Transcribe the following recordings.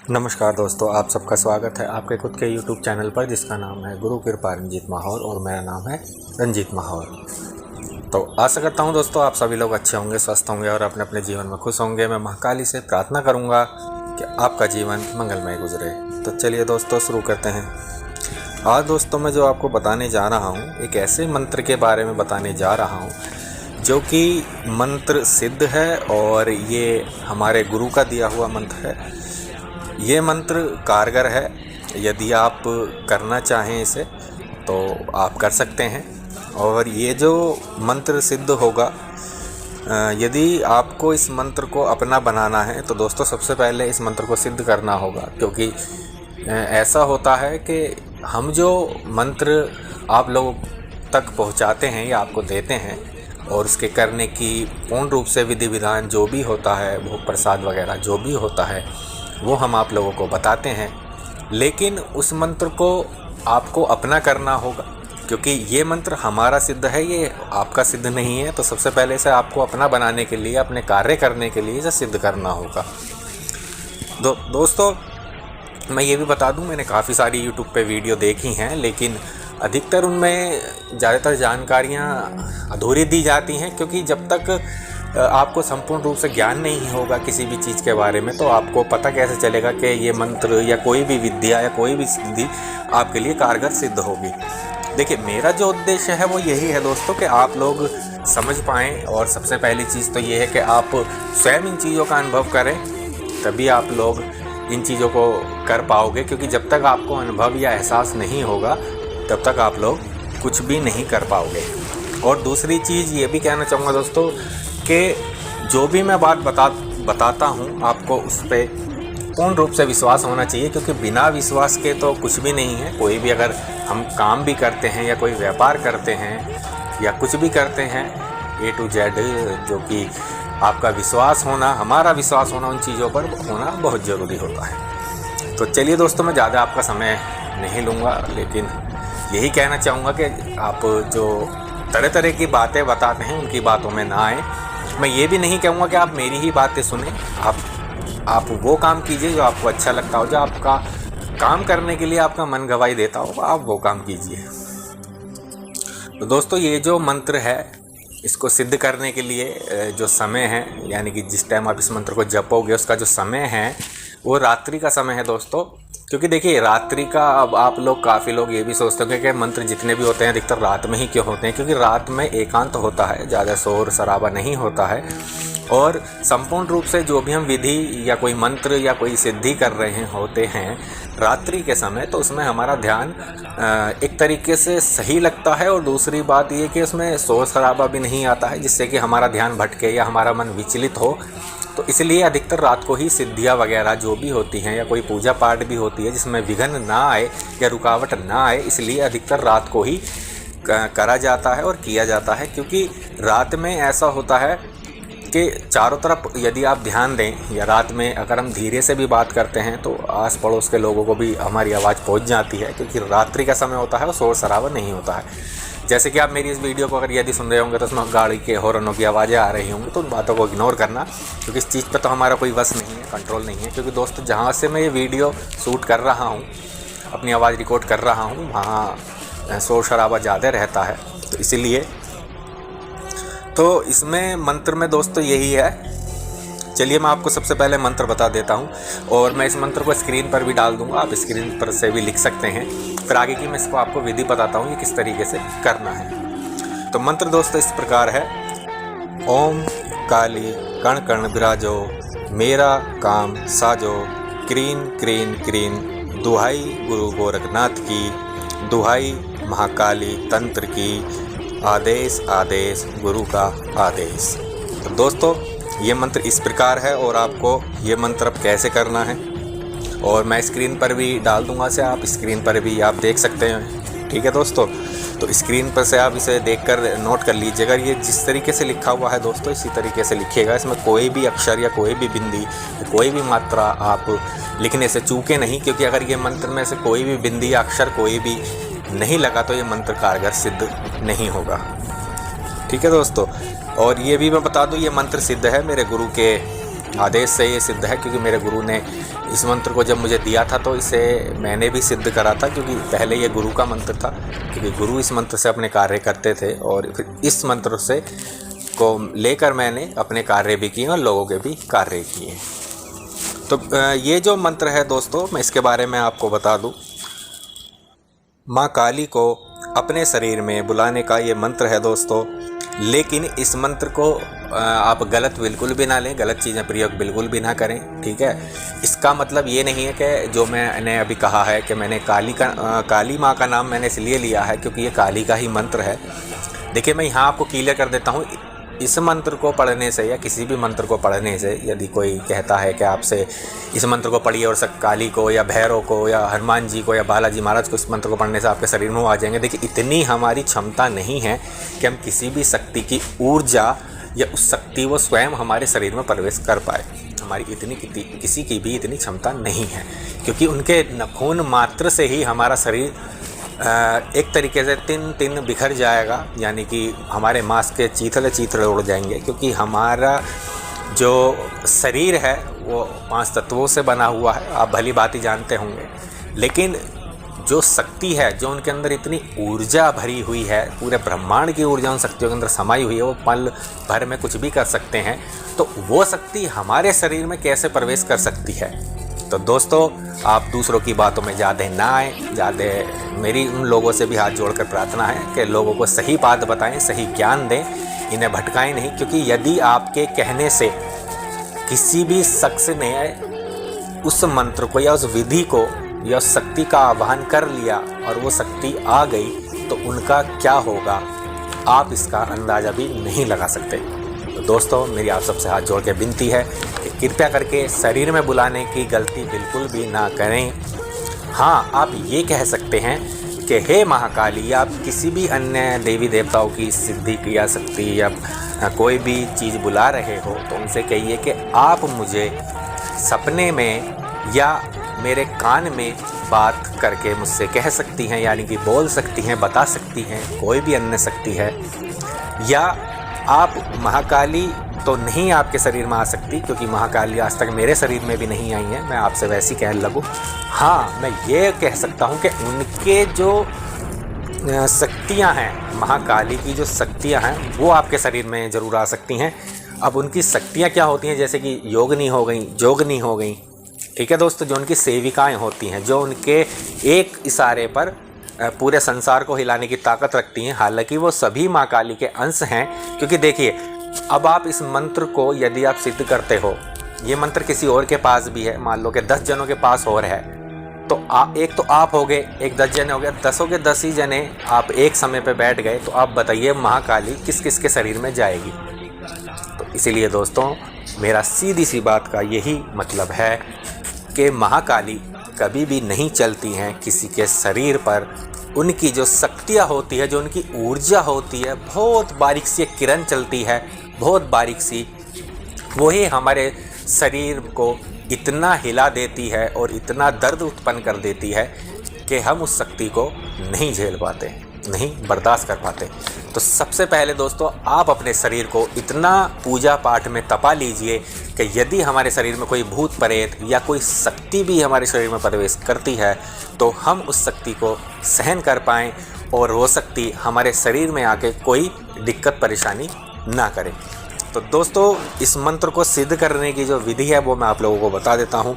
नमस्कार दोस्तों, आप सबका स्वागत है आपके खुद के YouTube चैनल पर जिसका नाम है गुरु कृपा रंजीत माहौर और मेरा नाम है रंजीत माहौर। तो आशा करता हूं दोस्तों आप सभी लोग अच्छे होंगे, स्वस्थ होंगे और अपने अपने जीवन में खुश होंगे। मैं महाकाली से प्रार्थना करूंगा कि आपका जीवन मंगलमय गुजरे। तो चलिए दोस्तों शुरू करते हैं। आज दोस्तों मैं जो आपको बताने जा रहा हूँ, एक ऐसे मंत्र के बारे में बताने जा रहा हूँ जो कि मंत्र सिद्ध है और ये हमारे गुरु का दिया हुआ मंत्र है। ये मंत्र कारगर है। यदि आप करना चाहें इसे तो आप कर सकते हैं और ये जो मंत्र सिद्ध होगा, यदि आपको इस मंत्र को अपना बनाना है तो दोस्तों सबसे पहले इस मंत्र को सिद्ध करना होगा। क्योंकि ऐसा होता है कि हम जो मंत्र आप लोगों तक पहुंचाते हैं या आपको देते हैं और उसके करने की पूर्ण रूप से विधि विधान जो भी होता है, भोग प्रसाद वगैरह जो भी होता है, वो हम आप लोगों को बताते हैं। लेकिन उस मंत्र को आपको अपना करना होगा, क्योंकि ये मंत्र हमारा सिद्ध है, ये आपका सिद्ध नहीं है। तो सबसे पहले इसे आपको अपना बनाने के लिए, अपने कार्य करने के लिए इसे सिद्ध करना होगा। दोस्तों मैं ये भी बता दूं, मैंने काफ़ी सारी YouTube पे वीडियो देखी हैं, लेकिन अधिकतर उनमें ज़्यादातर जानकारियाँ अधूरी दी जाती हैं। क्योंकि जब तक आपको संपूर्ण रूप से ज्ञान नहीं होगा किसी भी चीज़ के बारे में, तो आपको पता कैसे चलेगा कि ये मंत्र या कोई भी विद्या या कोई भी सिद्धि आपके लिए कारगर सिद्ध होगी। देखिए, मेरा जो उद्देश्य है वो यही है दोस्तों कि आप लोग समझ पाएँ। और सबसे पहली चीज़ तो ये है कि आप स्वयं इन चीज़ों का अनुभव करें, तभी आप लोग इन चीज़ों को कर पाओगे। क्योंकि जब तक आपको अनुभव या एहसास नहीं होगा तब तक आप लोग कुछ भी नहीं कर पाओगे। और दूसरी चीज़ ये भी कहना चाहूँगा दोस्तों कि जो भी मैं बात बताता हूँ आपको उस पर पूर्ण रूप से विश्वास होना चाहिए। क्योंकि बिना विश्वास के तो कुछ भी नहीं है। कोई भी अगर हम काम भी करते हैं या कोई व्यापार करते हैं या कुछ भी करते हैं A to Z, जो कि आपका विश्वास होना, हमारा विश्वास होना उन चीज़ों पर होना बहुत ज़रूरी होता है। तो चलिए दोस्तों, मैं ज़्यादा आपका समय नहीं लूँगा, लेकिन यही कहना चाहूँगा कि आप जो तरह तरह की बातें बताते हैं उनकी बातों में ना आए। मैं ये भी नहीं कहूँगा कि आप मेरी ही बातें सुने। आप वो काम कीजिए जो आपको अच्छा लगता हो, जो आपका काम करने के लिए आपका मन गवाही देता हो, आप वो काम कीजिए। तो दोस्तों ये जो मंत्र है, इसको सिद्ध करने के लिए जो समय है, यानी कि जिस टाइम आप इस मंत्र को जपोगे उसका जो समय है वो रात्रि का समय है दोस्तों। क्योंकि देखिए, रात्रि का, अब आप लोग काफ़ी लोग ये भी सोचते होंगे कि मंत्र जितने भी होते हैं अधिकतर रात में ही क्यों होते हैं। क्योंकि रात में एकांत होता है, ज़्यादा शोर शराबा नहीं होता है और संपूर्ण रूप से जो भी हम विधि या कोई मंत्र या कोई सिद्धि कर रहे होते हैं रात्रि के समय, तो उसमें हमारा ध्यान एक तरीके से सही लगता है। और दूसरी बात ये कि उसमें शोर शराबा भी नहीं आता है जिससे कि हमारा ध्यान भटके या हमारा मन विचलित हो। तो इसलिए अधिकतर रात को ही सिद्धियाँ वगैरह जो भी होती हैं या कोई पूजा पाठ भी होती है जिसमें विघ्न ना आए या रुकावट ना आए, इसलिए अधिकतर रात को ही करा जाता है और किया जाता है। क्योंकि रात में ऐसा होता है कि चारों तरफ यदि आप ध्यान दें, या रात में अगर हम धीरे से भी बात करते हैं तो आस पड़ोस के लोगों को भी हमारी आवाज़ पहुंच जाती है। क्योंकि रात्रि का समय होता है और शोर शराबा नहीं होता है। जैसे कि आप मेरी इस वीडियो को अगर यदि सुन रहे होंगे तो उसमें गाड़ी के हॉर्नों की आवाज़ें आ रही होंगी, तो उन बातों को इग्नोर करना, क्योंकि इस चीज़ पर तो हमारा कोई वश नहीं है, कंट्रोल नहीं है। क्योंकि दोस्तों जहाँ से मैं ये वीडियो शूट कर रहा हूँ, अपनी आवाज़ रिकॉर्ड कर रहा हूँ, वहाँ शोर शराबा ज़्यादा रहता है। तो इसीलिए तो इसमें मंत्र में दोस्तों यही है। चलिए मैं आपको सबसे पहले मंत्र बता देता हूँ और मैं इस मंत्र को स्क्रीन पर भी डाल दूँगा, आप स्क्रीन पर से भी लिख सकते हैं। फिर आगे की मैं इसको आपको विधि बताता हूँ ये किस तरीके से करना है। तो मंत्र दोस्तों इस प्रकार है। ओम काली कण कण विराजो, मेरा काम साजो, क्रीन क्रीन क्रीन, दुहाई गुरु गोरखनाथ की, दुहाई महाकाली तंत्र की, आदेश आदेश गुरु का आदेश। तो दोस्तों ये मंत्र इस प्रकार है और आपको ये मंत्र अब कैसे करना है और मैं स्क्रीन पर भी डाल दूंगा, से आप स्क्रीन पर भी आप देख सकते हैं। ठीक है दोस्तों, तो स्क्रीन पर से आप इसे देखकर नोट कर लीजिएगा। ये जिस तरीके से लिखा हुआ है दोस्तों इसी तरीके से लिखिएगा। इसमें कोई भी अक्षर या कोई भी बिंदी, कोई भी मात्रा आप लिखने से चूके नहीं। क्योंकि अगर ये मंत्र में से कोई भी बिंदी या अक्षर कोई भी नहीं लगा तो ये मंत्र कारगर सिद्ध नहीं होगा। ठीक है दोस्तों, और ये भी मैं बता दूं, ये मंत्र सिद्ध है मेरे गुरु के आदेश से ये सिद्ध है, क्योंकि मेरे गुरु ने इस मंत्र को जब मुझे दिया था तो इसे मैंने भी सिद्ध करा था, क्योंकि पहले ये गुरु का मंत्र था, क्योंकि गुरु इस मंत्र से अपने कार्य करते थे और फिर इस मंत्र से को लेकर मैंने अपने कार्य भी किए और लोगों के भी कार्य किए। तो ये जो मंत्र है दोस्तों, मैं इसके बारे में आपको बता दूं। माँ काली को अपने शरीर में बुलाने का ये मंत्र है दोस्तों, लेकिन इस मंत्र को आप गलत बिल्कुल भी ना लें, गलत चीज़ें प्रयोग बिल्कुल भी ना करें, ठीक है। इसका मतलब ये नहीं है कि जो मैंने अभी कहा है कि मैंने काली माँ का नाम मैंने इसलिए लिया है क्योंकि ये काली का ही मंत्र है। देखिए, मैं यहाँ आपको क्लियर कर देता हूँ, इस मंत्र को पढ़ने से या किसी भी मंत्र को पढ़ने से, यदि कोई कहता है कि आपसे इस मंत्र को पढ़िए और सब काली को या भैरव को या हनुमान जी को या बालाजी महाराज को इस मंत्र को पढ़ने से आपके शरीर में आ जाएंगे, देखिए इतनी हमारी क्षमता नहीं है कि हम किसी भी शक्ति की ऊर्जा या उस शक्ति वो स्वयं हमारे शरीर में प्रवेश कर पाए। हमारी इतनी किसी की भी इतनी क्षमता नहीं है, क्योंकि उनके खून मात्र से ही हमारा शरीर एक तरीके से तिन बिखर जाएगा, यानी कि हमारे मांस के चीथड़े उड़ जाएंगे, क्योंकि हमारा जो शरीर है वो 5 तत्वों से बना हुआ है, आप भली बात ही जानते होंगे। लेकिन जो शक्ति है, जो उनके अंदर इतनी ऊर्जा भरी हुई है, पूरे ब्रह्मांड की ऊर्जा उन शक्तियों के अंदर समाई हुई है, वो पल भर में कुछ भी कर सकते हैं, तो वो शक्ति हमारे शरीर में कैसे प्रवेश कर सकती है। तो दोस्तों, आप दूसरों की बातों में ज़्यादा ना आए। मेरी उन लोगों से भी हाथ जोड़कर प्रार्थना है कि लोगों को सही बात बताएं, सही ज्ञान दें, इन्हें भटकाएं नहीं, क्योंकि यदि आपके कहने से किसी भी शख्स ने उस मंत्र को या उस विधि को या उस शक्ति का आह्वान कर लिया और वो शक्ति आ गई, तो उनका क्या होगा आप इसका अंदाज़ा भी नहीं लगा सकते। तो दोस्तों, मेरी आप सबसे हाथ जोड़ के विनती है कि कृपया करके शरीर में बुलाने की गलती बिल्कुल भी ना करें। हाँ, आप ये कह सकते हैं कि हे महाकाली, या आप किसी भी अन्य देवी देवताओं की सिद्धि क्रिया शक्ति या कोई भी चीज़ बुला रहे हो, तो उनसे कहिए कि आप मुझे सपने में या मेरे कान में बात करके मुझसे कह सकती हैं, यानी कि बोल सकती हैं, बता सकती हैं, कोई भी अन्य शक्ति है। या आप महाकाली तो नहीं आपके शरीर में आ सकती, क्योंकि महाकाली आज तक मेरे शरीर में भी नहीं आई हैं, मैं आपसे वैसी कहने लगूँ। हाँ, मैं ये कह सकता हूँ कि उनके जो शक्तियाँ हैं, महाकाली की जो शक्तियाँ हैं, वो आपके शरीर में ज़रूर आ सकती हैं। अब उनकी शक्तियाँ क्या होती हैं, जैसे कि योगिनी हो गई, जोगनी हो गई, ठीक है दोस्तों, जो उनकी सेविकाएं होती हैं, जो उनके एक इशारे पर पूरे संसार को हिलाने की ताकत रखती हैं। हालांकि वो सभी माँ काली के अंश हैं, क्योंकि देखिए, अब आप इस मंत्र को यदि आप सिद्ध करते हो, ये मंत्र किसी और के पास भी है, मान लो कि 10 जनों के पास और है, तो एक तो आप हो गए, एक 10 जने हो गए, 10 के 10 ही जने आप एक समय पे बैठ गए, तो आप बताइए महाकाली किस किस के शरीर में जाएगी। तो इसीलिए दोस्तों, मेरा सीधी सी बात का यही मतलब है कि महाकाली कभी भी नहीं चलती हैं किसी के शरीर पर। उनकी जो शक्तियाँ होती है, जो उनकी ऊर्जा होती है, बहुत बारीक सी एक किरण चलती है, बहुत बारीक सी, वही हमारे शरीर को इतना हिला देती है और इतना दर्द उत्पन्न कर देती है कि हम उस शक्ति को नहीं झेल पाते, नहीं बर्दाश्त कर पाते। तो सबसे पहले दोस्तों, आप अपने शरीर को इतना पूजा पाठ में तपा लीजिए कि यदि हमारे शरीर में कोई भूत प्रेत या कोई शक्ति भी हमारे शरीर में प्रवेश करती है, तो हम उस शक्ति को सहन कर पाएँ और वो शक्ति हमारे शरीर में आके कोई दिक्कत परेशानी ना करे। तो दोस्तों, इस मंत्र को सिद्ध करने की जो विधि है वो मैं आप लोगों को बता देता हूँ।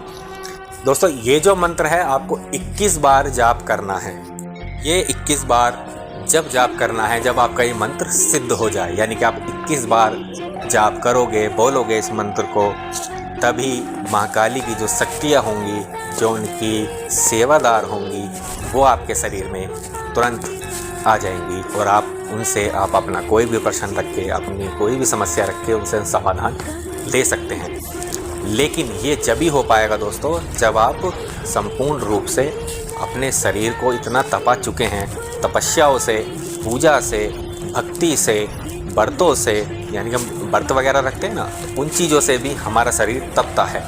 दोस्तों, ये जो मंत्र है आपको 21 बार जाप करना है। ये 21 बार जब जाप करना है, जब आपका ये मंत्र सिद्ध हो जाए, यानी कि आप 21 बार जाप करोगे, बोलोगे इस मंत्र को, तभी महाकाली की जो शक्तियाँ होंगी, जो उनकी सेवादार होंगी, वो आपके शरीर में तुरंत आ जाएंगी और आप उनसे आप अपना कोई भी प्रश्न रख के, अपनी कोई भी समस्या रख के उनसे समाधान ले सकते हैं। लेकिन ये जब ही हो पाएगा दोस्तों, जब आप संपूर्ण रूप से अपने शरीर को इतना तपा चुके हैं, तपस्याओं से, पूजा से, भक्ति से, व्रतों से, यानी कि हम व्रत वगैरह रखते हैं ना, उन चीज़ों से भी हमारा शरीर तपता है।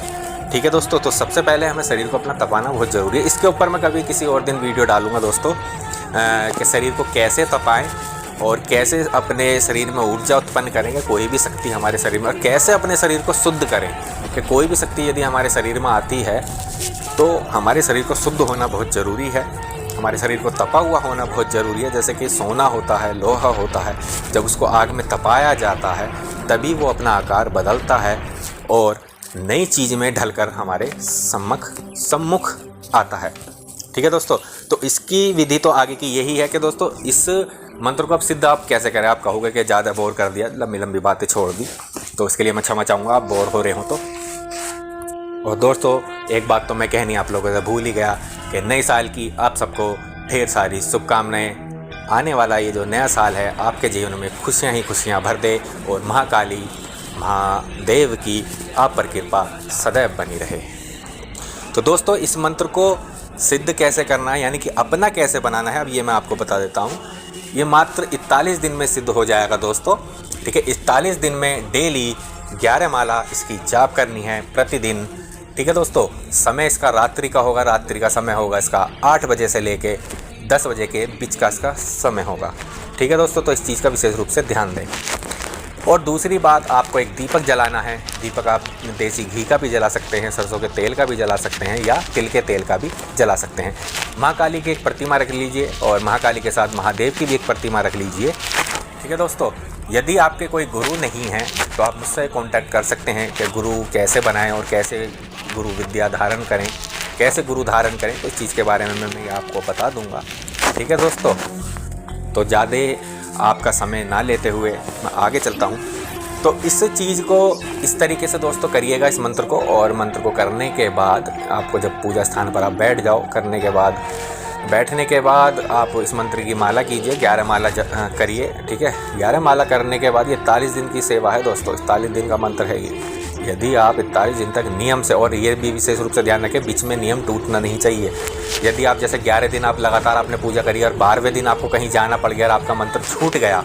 ठीक है दोस्तों, तो सबसे पहले हमें शरीर को अपना तपाना बहुत ज़रूरी है। इसके ऊपर मैं कभी किसी और दिन वीडियो डालूंगा दोस्तों, कि शरीर को कैसे तपाएं और कैसे अपने शरीर में ऊर्जा उत्पन्न करेंगे, कोई भी शक्ति हमारे शरीर में, और कैसे अपने शरीर को शुद्ध करें। कि कोई भी शक्ति यदि हमारे शरीर में आती है तो हमारे शरीर को शुद्ध होना बहुत ज़रूरी है, हमारे शरीर को तपा हुआ होना बहुत ज़रूरी है। जैसे कि सोना होता है, लोहा होता है, जब उसको आग में तपाया जाता है तभी वो अपना आकार बदलता है और नई चीज़ में ढलकर हमारे सम्मुख आता है। ठीक है दोस्तों, तो इसकी विधि तो आगे की यही है कि दोस्तों इस मंत्र को अब सिद्ध आप कैसे करें। आप कहोगे कि ज़्यादा बोर कर दिया, लंबी लंबी बातें छोड़ दी, तो इसके लिए मैं क्षमा चाहूँगा आप बोर हो रहे हो तो। और दोस्तों एक बात तो मैं कहनी आप लोगों से भूल ही गया कि नए साल की आप सबको ढेर सारी शुभकामनाएं। आने वाला ये जो नया साल है आपके जीवन में खुशियाँ ही खुशियाँ भर दे और महाकाली महादेव की आप पर कृपा सदैव बनी रहे। तो दोस्तों इस मंत्र को सिद्ध कैसे करना है, यानी कि अपना कैसे बनाना है, अब ये मैं आपको बता देता हूँ। ये मात्र 41 दिन में सिद्ध हो जाएगा दोस्तों। ठीक है, 41 दिन में डेली 11 माला इसकी जाप करनी है प्रतिदिन। ठीक है दोस्तों, समय इसका रात्रि का होगा, रात्रि का समय होगा इसका 8 बजे से लेके 10 बजे के बीच का इसका समय होगा। ठीक है दोस्तों, तो इस चीज़ का विशेष रूप से ध्यान दें। और दूसरी बात, आपको एक दीपक जलाना है। दीपक आप देसी घी का भी जला सकते हैं, सरसों के तेल का भी जला सकते हैं या तिल के तेल का भी जला सकते हैं। महाकाली की एक प्रतिमा रख लीजिए और महाकाली के साथ महादेव की भी एक प्रतिमा रख लीजिए। ठीक है दोस्तों, यदि आपके कोई गुरु नहीं हैं तो आप मुझसे कांटेक्ट कर सकते हैं कि गुरु कैसे बनाएं और कैसे गुरु विद्या धारण करें, कैसे गुरु धारण करें, तो इस चीज़ के बारे में मैं आपको बता दूंगा। ठीक है दोस्तों, तो ज़्यादा आपका समय ना लेते हुए मैं आगे चलता हूँ। तो इस चीज़ को इस तरीके से दोस्तों करिएगा इस मंत्र को। और मंत्र को करने के बाद आपको जब पूजा स्थान पर आप बैठ जाओ, बैठने के बाद आप इस मंत्र की माला कीजिए, 11 माला करिए। ठीक है, 11 माला करने के बाद ये 41 दिन की सेवा है दोस्तों, 41 दिन का मंत्र है ये। यदि आप 41 दिन तक नियम से, और ये भी विशेष रूप से ध्यान रखें बीच में नियम टूटना नहीं चाहिए। यदि आप जैसे 11 दिन आप लगातार आपने पूजा करी और 12वें दिन आपको कहीं जाना पड़ गया और आपका मंत्र छूट गया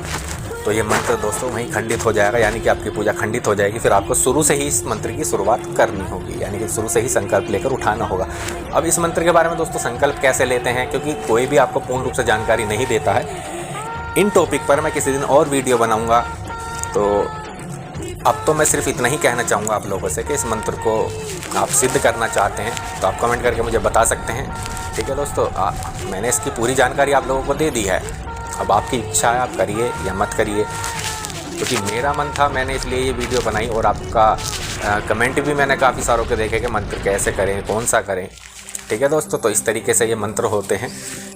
तो ये मंत्र दोस्तों वहीं खंडित हो जाएगा, यानी कि आपकी पूजा खंडित हो जाएगी। फिर आपको शुरू से ही इस मंत्र की शुरुआत करनी होगी, यानी कि शुरू से ही संकल्प लेकर उठाना होगा। अब इस मंत्र के बारे में दोस्तों संकल्प कैसे लेते हैं, क्योंकि कोई भी आपको पूर्ण रूप से जानकारी नहीं देता है। इन टॉपिक पर मैं किसी दिन और वीडियो बनाऊँगा। तो अब तो मैं सिर्फ इतना ही कहना चाहूँगा आप लोगों से कि इस मंत्र को आप सिद्ध करना चाहते हैं तो आप कमेंट करके मुझे बता सकते हैं। ठीक है दोस्तों, मैंने इसकी पूरी जानकारी आप लोगों को दे दी है। अब आपकी इच्छा है, आप करिए या मत करिए, क्योंकि मेरा मन था, मैंने इसलिए ये वीडियो बनाई। और आपका कमेंट भी मैंने काफ़ी सारों के देखे कि मंत्र कैसे करें, कौन सा करें। ठीक है दोस्तों, तो इस तरीके से ये मंत्र होते हैं।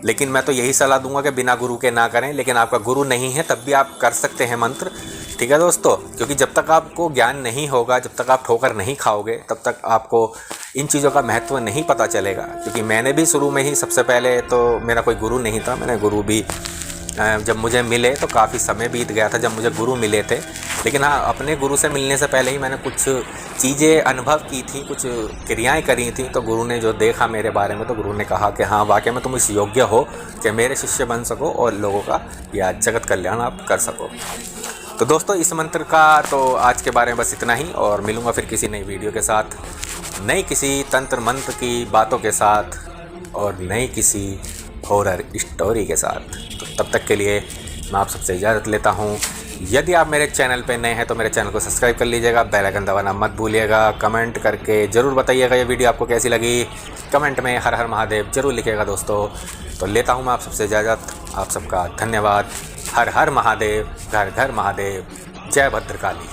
लेकिन मैं तो यही सलाह दूंगा कि बिना गुरु के ना करें। लेकिन आपका गुरु नहीं है तब भी आप कर सकते हैं मंत्र। ठीक है दोस्तों, क्योंकि जब तक आपको ज्ञान नहीं होगा, जब तक आप ठोकर नहीं खाओगे, तब तक आपको इन चीज़ों का महत्व नहीं पता चलेगा। क्योंकि मैंने भी शुरू में ही सबसे पहले तो मेरा कोई गुरु नहीं था। मैंने गुरु भी जब मुझे मिले तो काफ़ी समय बीत गया था जब मुझे गुरु मिले थे। लेकिन हाँ, अपने गुरु से मिलने से पहले ही मैंने कुछ चीज़ें अनुभव की थी, कुछ क्रियाएं करी थी। तो गुरु ने जो देखा मेरे बारे में, तो गुरु ने कहा कि हाँ वाकई में तुम इस योग्य हो कि मेरे शिष्य बन सको और लोगों का या जगत कल्याण आप कर सको। तो दोस्तों इस मंत्र का तो आज के बारे में बस इतना ही, और मिलूँगा फिर किसी नई वीडियो के साथ, नई किसी तंत्र मंत्र की बातों के साथ और नई किसी हॉरर स्टोरी के साथ। तो तब तक के लिए मैं आप सबसे इजाज़त लेता हूँ। यदि आप मेरे चैनल पे नए हैं तो मेरे चैनल को सब्सक्राइब कर लीजिएगा, बेल आइकन दबाना मत भूलिएगा। कमेंट करके ज़रूर बताइएगा ये वीडियो आपको कैसी लगी। कमेंट में हर हर महादेव ज़रूर लिखिएगा दोस्तों। तो लेता हूँ मैं आप सबसे इजाज़त, आप सबका धन्यवाद। हर हर महादेव, घर घर महादेव, जय भद्रकाली।